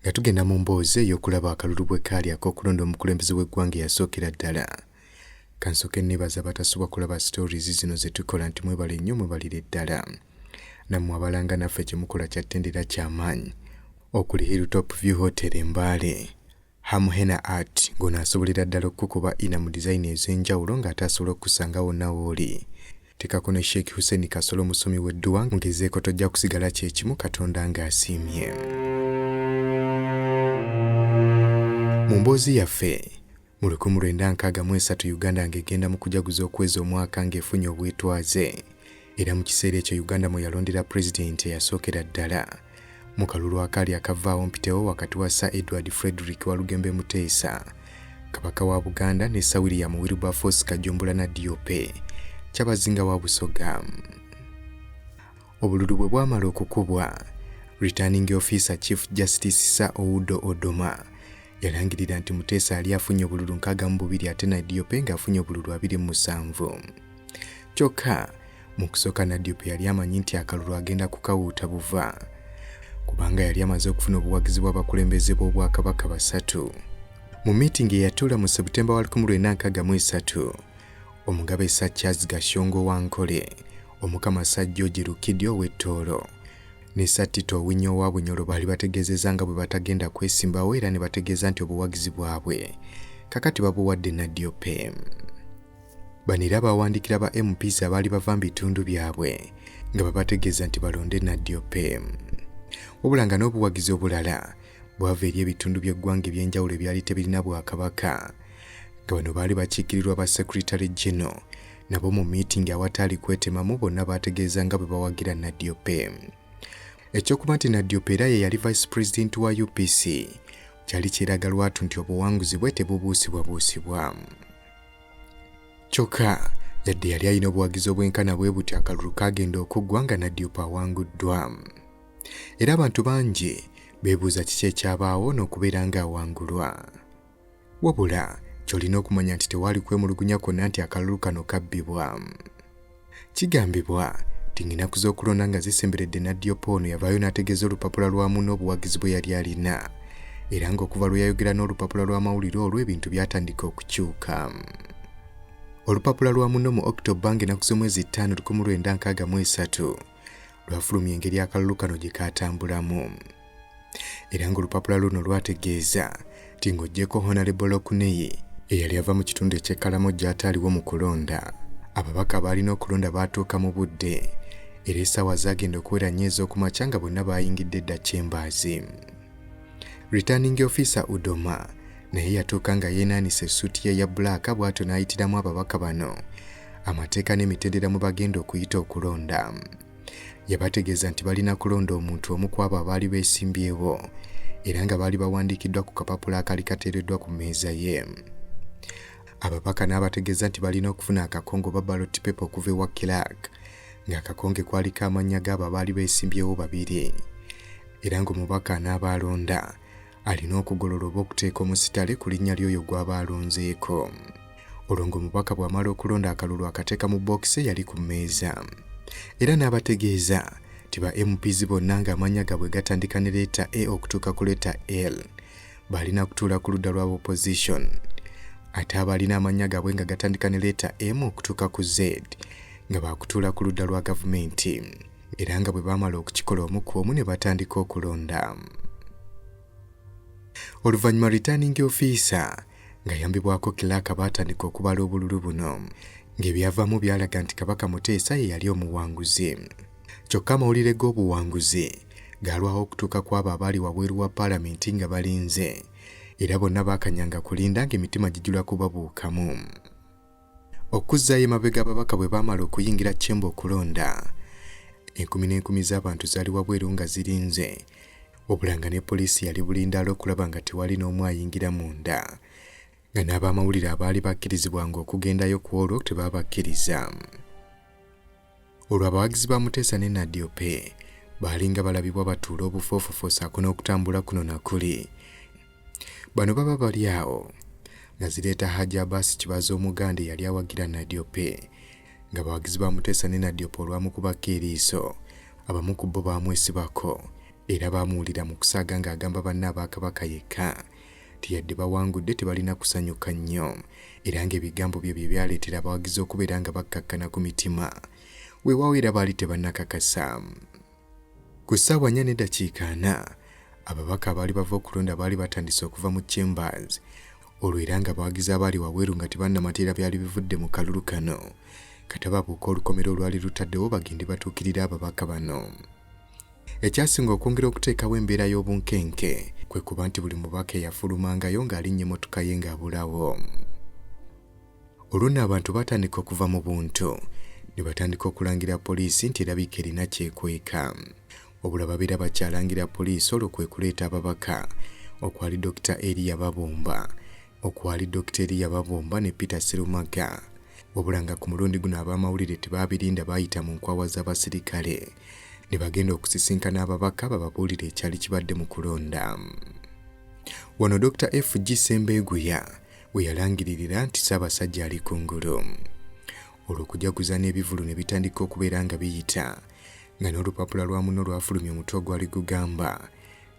nga tugenda mu mboozi ey'okulaba akalulu bwe kaali ak'okulonda omukulembeze w'eggwanga eyasookera ddala. Kansooke nneebaza abatasobola kulaba stories zino ze tukola nti mwebale nnyo mwebalire ddala. Nammwe abalanga naffe kye mukola kya ttendera ky'amaanyi. Okuli Hilltop View Hotel e Mbale. Hamuhena Art ng'ono asobolera ddala okukuba ina mu design ez'enjawulo ng'ate asobola okukusanga wonna w'oli. Tekako ne Sheikh Hussein Kasolo omusomi w'edduwa ngezeeko tojja kusigala kyekimu Katonda ng'asiimye. Mu mboozi yaffe mu 1963 Uganda ng'egenda mu kujaguza okweza omwaka ng'efunye obwetwaze era mu kiseera ekyo Uganda mwe yalondera pulezidenti eyasookera ddala mu kalulu akaali akavaawo mpitewo wakati wa Sir Edward Frederick Walugembe Muteesa, kabaka wa Buganda ne Sir William Wilberforce Kajumbula na DOP Kyabazinga wa Busoga. Obululu bwe bwamala okukubwa, Returning Officer Chief Justice Sir Oudo Odoma yalangirira nti Muteesa ali afunye obululu 62 ate na DOP ng'afunye obululu 27. Kyokka mu kusooka na DOP yali amanyi nti akalulu agenda kukawuuta buva kubanga yali amaze okufuna obuwagizi bw'abakulembeze b'Obwakabaka 3. Mu meeting eyatuula mu Septemba wa 1963, Omugabe Sir Charles Gashongo Wankole, Omukama Sir George Lukidio w'Ettoolo ne Sir Tito Winyo wa Bunyoro baali bategeezezza nga bwe batagenda kwesimbawo era ne bategeeza nti obuwagizi bwabwe kakati babuwadde na DOP. Bano era bawandiikira ba MPs abaali bava mu bitundu byabwe nga babategeeza nti balonde na DOP. Wabula nga n'obuwagizi obulala bwava eri ebitundu by'eggwanga eby'enjawulo ebyali tebirina Bwakabaka, nga bano baali bakiikirirwa ba Secretary General nabo mu meeting awataali kwetemamu bonna bategeeza nga bwe bawagira na DOP. Ekyokuba nti na DOP era ye yali Vice President wa UPC kyali kiraga lwatu nti obuwanguzi bwe tebubuusibwabuusibwa. Kyokka yadde yali alina obuwagizi obwenkana bwe buti akalulu kaagenda okuggwa nga na DOP awanguddwa. Era abantu bangi beebuuza kiki ekyabaawo n'okubeera ng'awangulwa. Wabula ky'olina okumanya nti tewaali kwemulugunya kwonna nti akalulu kano kabbibwa. Kigambibwa nti ng'ennaku z'okulonda nga zisemberedde na DOP ono yavaayo n'ategeeza olupapula lwamu n'obuwagizi bwe yali alina era ng'okuva lwe yayogera n'olupapula lw'amawulire olwo ebintu byatandika okukyuka. Olupapula lwa muno mu October ng'ennaku z'omwezi 5 1963 lwafulumya engeri akalulu kano gye kaatambulamu era ng'olupapula luno lwategeeza nti ng'oggyeko Honorable Okuneyi eyali ava mu kitundu eky'Ekalamoja ataaliwo mu kulonda, ababaka baalina okulonda baatuuka mu budde era essaawa zaagenda okuwera nnyo ez'okumakya nga bonna baayingidde dda Chambers. Returning Officer Udoma naye yatuuka nga yeenaanisa essuuti ye ya bbulaaka bw'atyo n'ayitiramu ababaka bano amateeka n'emitendera mwe bagenda okuyita okulonda. Yabategeeza nti balina kulonda omuntu omu ku abo abaali beesimbyewo era nga baali bawandiikiddwa ku kapapula akaali kateereddwa ku mmeeza ye. Ababaka n'abategeeza nti balina okufuna akakongo ba ballot paper okuva ewa Clark ng'akakonge kwaliko amannya g'abo abaali beesimbyewo 2 era ng'omubaka n'abaalonda alina okugolola oba okuteeka omusitale ku linnya ly'oyo gw'abaalonzeeko. Olwo ng'omubaka bw'amala okulonda akalulu akateeka mu bookisi yali ku mmeeza era n'abategeeza nti ba MPs bonna ng'amannya gaabwe gatandika ne leeta A okutuuka ku leeta L balina kutuula ku ludda lwa opposition ate abalina amannya gaabwe nga gatandika ne leeta M okutuuka ku Z nga baakutuula ku ludda lwa gavumenti era nga bwe baamala okukikola omu ku omu ne batandika okulonda. Oluvannyuma Returning Officer ng'ayambibwako Clark baatandika okubala obululu buno ng'ebyavaamu byalaga nti Kabaka Muteesa ye yali omuwanguzi. Kyokka amawulire g'obuwanguzi gaalwawo okutuuka kw'abo abaali wabweru wa Paalamenti nga balinze era bonna baakanyanga kulinda ng'emitima gijula kubabuukamu. Okuzzaayo emabega ababaka bwe baamala okuyingira Chamber okulonda, enkumi n'enkumi z'abantu zaali wabweru nga zirinze wabula nga ne poliisi yali bulindaala okulaba nga tewali n'omu ayingira munda nga n'abamawulire abaali bakkirizibwanga okugendayo ku olwo tebabakkiriza. Olwo abawagizi ba Muteesa ne DOP baalinga balabibwa batuula obufoofufu ssaako n'okutambula kuno na kuli. Bano baba bali awo nga zireeta Hajji Abbas Kibazo Omuganda yali awagira na DOP nga abawagizi ba Muteesa ne DOP olwamukubako eriiso abamu ku bo baamwesibako era baamuwulira mu kusaaga ng'agamba banne Kabaka yekka tiyadde bawangudde tebalina kusanyuka nnyo era ng'ebigambo bye byaleetera abawagizi okubeera nga bakkakkana ku mitima weewaawo era baali tebannakakasa. Ku ssaawa 4:40 ababaka abaali bava okulonda baali batandise okuva mu chambers olwo era nga abawagizi abaali wabweru nga tebannamateera byali bivudde mu kalulu kano kati babuuka olukomero olwali lutaddewo bagende batuukirira ababaka bano. Ekyasinga okwongera okuteekawo embeera y'obunkenke kwe kuba nti buli mubaka eyafulumangayo ng'alinnya emmotoka ye ng'abulawo. Olwo nno abantu batandika okuva mu buntu ne batandika okulangira poliisi nti erabika erina kyekweka. Obula babeera bakyalangira poliisi olwo kwe kuleeta ababaka okwali Dr. Eliya Babomba ne Peter Serumaga. Wabula nga ku mulundi guno ab'amawulire tebaabirinda baayita mu nkwawa z'abasirikale ne bagenda okusisinkana ababaka bababuulire ekyali kibadde mu kulonda. Wano Dr. F.G. Sembeeguya we yalangiririra nti Ssaabasajja ali kungulu. Olwo okujaguza n'ebivulu ne bitandika okubeera nga biyita nga n'olupapula lwa muno lwafulumya omutwe ogwali gugamba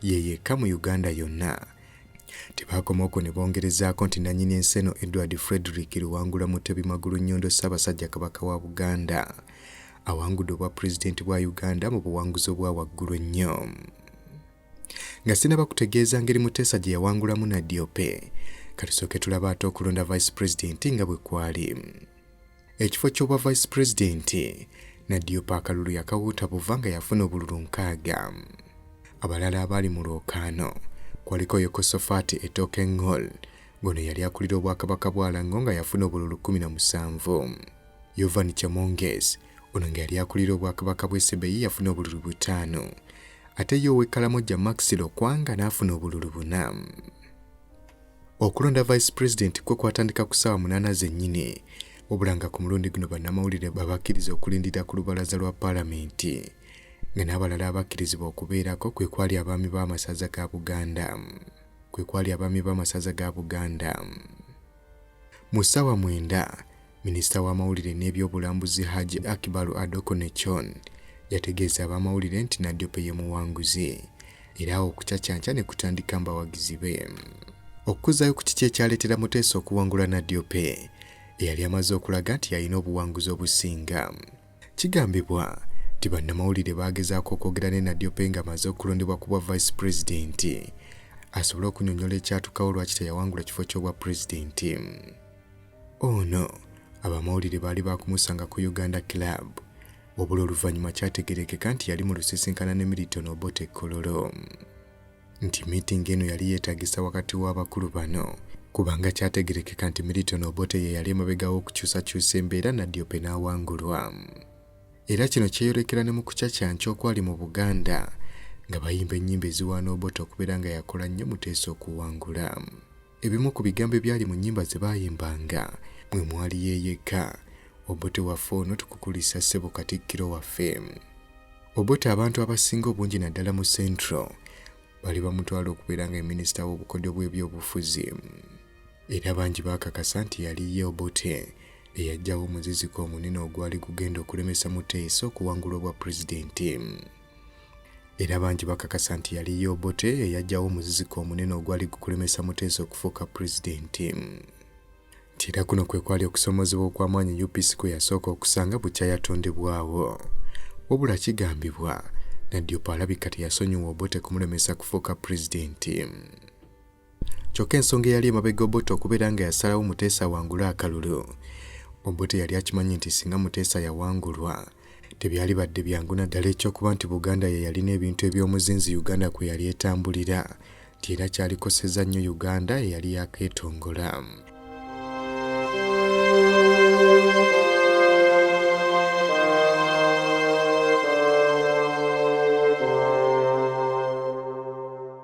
ye yekka mu Uganda yonna. Tebaakoma okwo ne bongerezaako nti nannyini ensi eno Edward Frederick Luwangula Mutebi Magulunnyondo Ssaabasajja Kabaka wa Buganda awangudde obwa pulezidenti bwa Uganda mu buwanguzi obwa waggulu ennyo. Nga sinaba kutegeeza ngeri Muteesa gye yawangulamu Nadiope, katusooke tulaba ate okulonda vice president nga bwe kwali. Ekifo ky'obwa vice president Nadiope akalulu yakawuuta buva nga yafuna obululu 6. Abalala abaali mu lwokaano kwaliko Yekosofati Etoke Ngol ngono yali akulira obwakabaka bwa Lango nga yafuna obululu 17. Yovan Chamonges ono nga yali akulira obwakabaka bw'e Sebeyi yafuna obululu 5. Ate Yowe Kalamoja Maxilo Kwanga n'afuna obululu 4. Okulonda vice president kwe kwatandika ku ssaawa 8 zennyini wabula nga ku mulundi guno bannamawulire babakkiriza okulindira ku lubalaza lwa paalamenti nga n'abalala abakkirizibwa okubeerako kwe kwali abaami b'amasaza ga Buganda. Mu ssaawa 9 minisita w'amawulire n'ebyobulambuzi Haji Akibalu Adoko Nechon yategeeza ab'amawulire nti Nadiope ye muwanguzi era okucacyanca ne kutandika mbawagizi be. Okuzzaayo ku kiki ekyaleetera Muteesa okuwangula Nadiope eyali amaze okulaga nti yalina obuwanguzi obusinga. Kigambibwa nti bannamawulire baagezaako okwogera ne Nadiope nga amaze okulondebwa ku bwa vice president asobole okunnyonnyola ekyatukawo lwaki teyawangula kifo ky'obwa pulezidenti. Ono abamawulire baali baakumusanga ku Uganda Club wabula oluvannyuma kyategerekeka nti yali mu lusisinkana ne Milton Obote Kololo. Nti meeting eno yali yeetagisa wakati w'abakulu bano kubanga kyategerekeka nti Milton Obote ye yali emabegawo okukyusakyusa embeera Nadiope n'awangulwa. Era kino kyeyolekera ne mu kucacyanca okwali mu Buganda nga bayimba ennyimba eziwaana Obote okubeera nga yakola nnyo Muteesa okuwangula. Ebimu ku bigambo ebyali mu nnyimba ze baayimbanga mwe mwali yeeyekka Obote waffe ono tukukulisa ssebo Katikkiro waffe. Obote abantu abasinga obungi naddala mu Central bali bamutwala okubeera nga minisita w'obukodyo bw'ebyobufuzi. Era bangi baakakasa nti yali ye Obote eyajjawo omuziziko omunene ogwali gugenda okulemesa Muteesa okuwangula obwa pulezidenti. Era bangi bakakasa nti yali ye Obote eyajjawo omuziziko omunene ogwali gukulemesa Muteesa okufuuka pulezidenti. Era kuno kwe kwali okusomozebwa okw'amaanyi UPC kwe yasooka okusanga bukya yatondebwawo. Wabula kigambibwa Nadiope alabika teyasonyiwa Obote kumulemesa kufuuka pulezidenti. Kyokka ensonga eyali emabega Obote okubeera nga yasalawo Muteesa wangula akalulu, Obote yali akimanyi nti singa Muteesa yawangulwa tebyali badde byangu naddala ekyokuba nti Buganda ye yalina ebintu eby'omuzinzi Uganda kwe yali etambulira nti era kyalikosezza nnyo Uganda eyali yakeetongola.